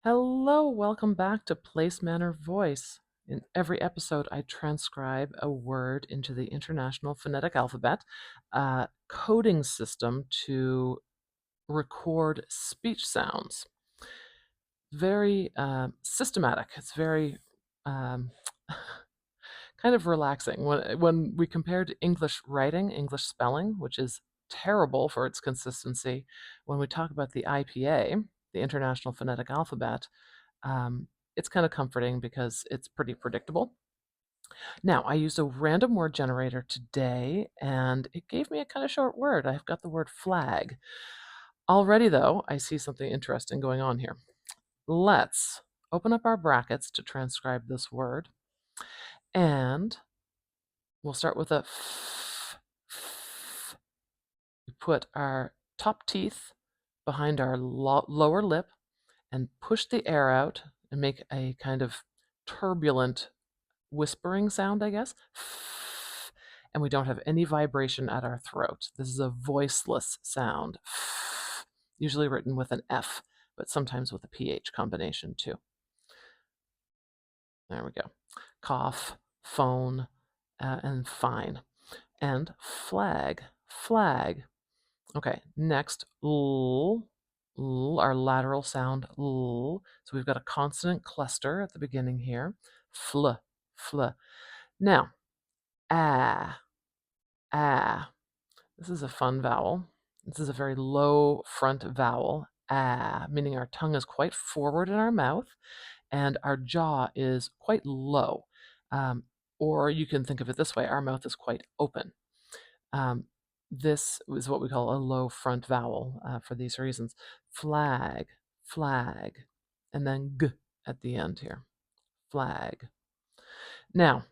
Hello, welcome back to Place Manner Voice. In every episode, I transcribe a word into the International Phonetic Alphabet, a coding system to record speech sounds. Very systematic. It's very um, kind of relaxing. When we compare to English writing, English spelling, which is terrible for its consistency, when we talk about the IPA, the International Phonetic Alphabet, um, it's kind of comforting because it's pretty predictable. Now, I used a random word generator today, and it gave me a kind of short word. I've got the word flag. Already, though, I see something interesting going on here. Let's open up our brackets to transcribe this word, and we'll start with a f. We put our top teeth behind our lower lip and push the air out and make a kind of turbulent whispering sound, I guess. And we don't have any vibration at our throat. This is a voiceless sound, usually written with an F, but sometimes with a PH combination too. There we go. Cough, phone, and fine. And flag, flag. Okay, next, l, our lateral sound, l. So we've got a consonant cluster at the beginning here. Fl, fl. Now, ah, ah. This is a fun vowel. This is a very low front vowel, ah, meaning our tongue is quite forward in our mouth and our jaw is quite low. Or you can think of it this way, our mouth is quite open. This is what we call a low front vowel for these reasons. Flag, flag, and then g at the end here. Flag. Now,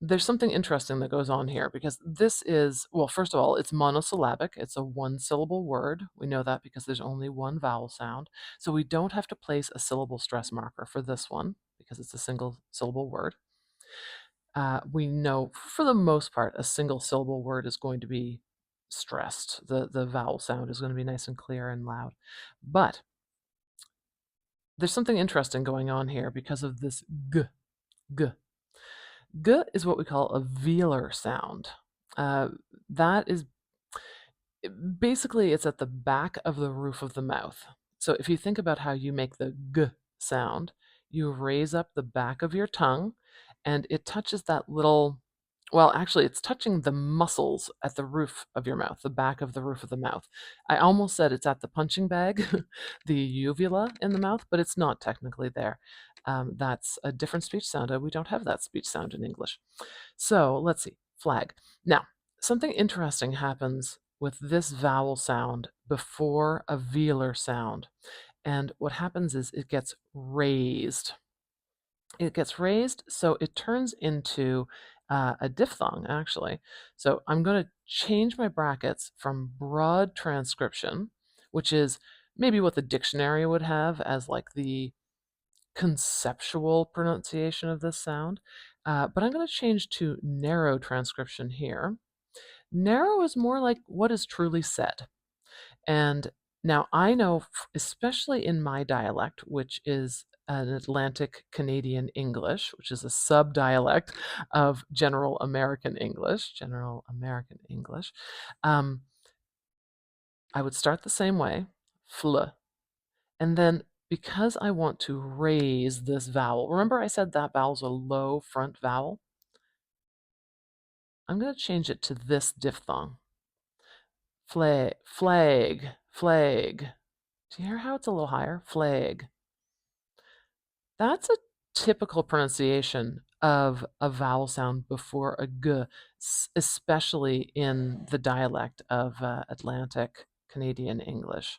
there's something interesting that goes on here because this is, well, first of all, it's monosyllabic. It's a one-syllable word. We know that because there's only one vowel sound. So we don't have to place a syllable stress marker for this one because it's a single syllable word. We know for the most part a single syllable word is going to be stressed. The vowel sound is going to be nice and clear and loud. But there's something interesting going on here because of this g, g. G is what we call a velar sound. That is basically it's at the back of the roof of the mouth. So if you think about how you make the g sound, you raise up the back of your tongue and it touches that little, well, actually, it's touching the muscles at the roof of your mouth, the back of the roof of the mouth. I almost said it's at the punching bag, the uvula in the mouth, but it's not technically there. That's a different speech sound. We don't have that speech sound in English. So let's see, flag. Now, something interesting happens with this vowel sound before a velar sound. And what happens is it gets raised. It gets raised, so it turns into a diphthong, actually. So I'm going to change my brackets from broad transcription, which is maybe what the dictionary would have as like the conceptual pronunciation of this sound. But I'm going to change to narrow transcription here. Narrow is more like what is truly said. And now I know, especially in my dialect, which is an Atlantic Canadian English, which is a subdialect of General American English, um, I would start the same way, fl, and then because I want to raise this vowel, remember I said that vowel's a low front vowel? I'm going to change it to this diphthong. Flag, flag, flag. Do you hear how it's a little higher? Flag. That's a typical pronunciation of a vowel sound before a g, especially in the dialect of Atlantic Canadian English.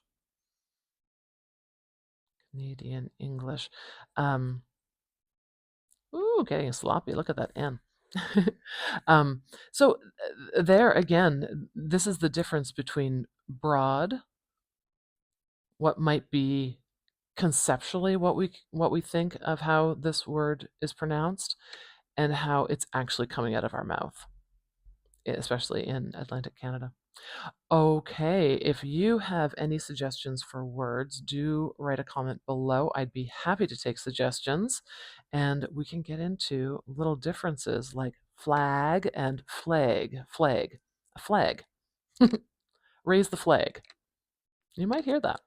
Canadian English. Um, Ooh, getting sloppy. Look at that N. So there again, this is the difference between broad, what might be conceptually what we think of how this word is pronounced, and how it's actually coming out of our mouth, especially in Atlantic Canada. Okay, if you have any suggestions for words, do write a comment below. I'd be happy to take suggestions, and we can get into little differences like flag and flag. Flag. A flag. Raise the flag. You might hear that.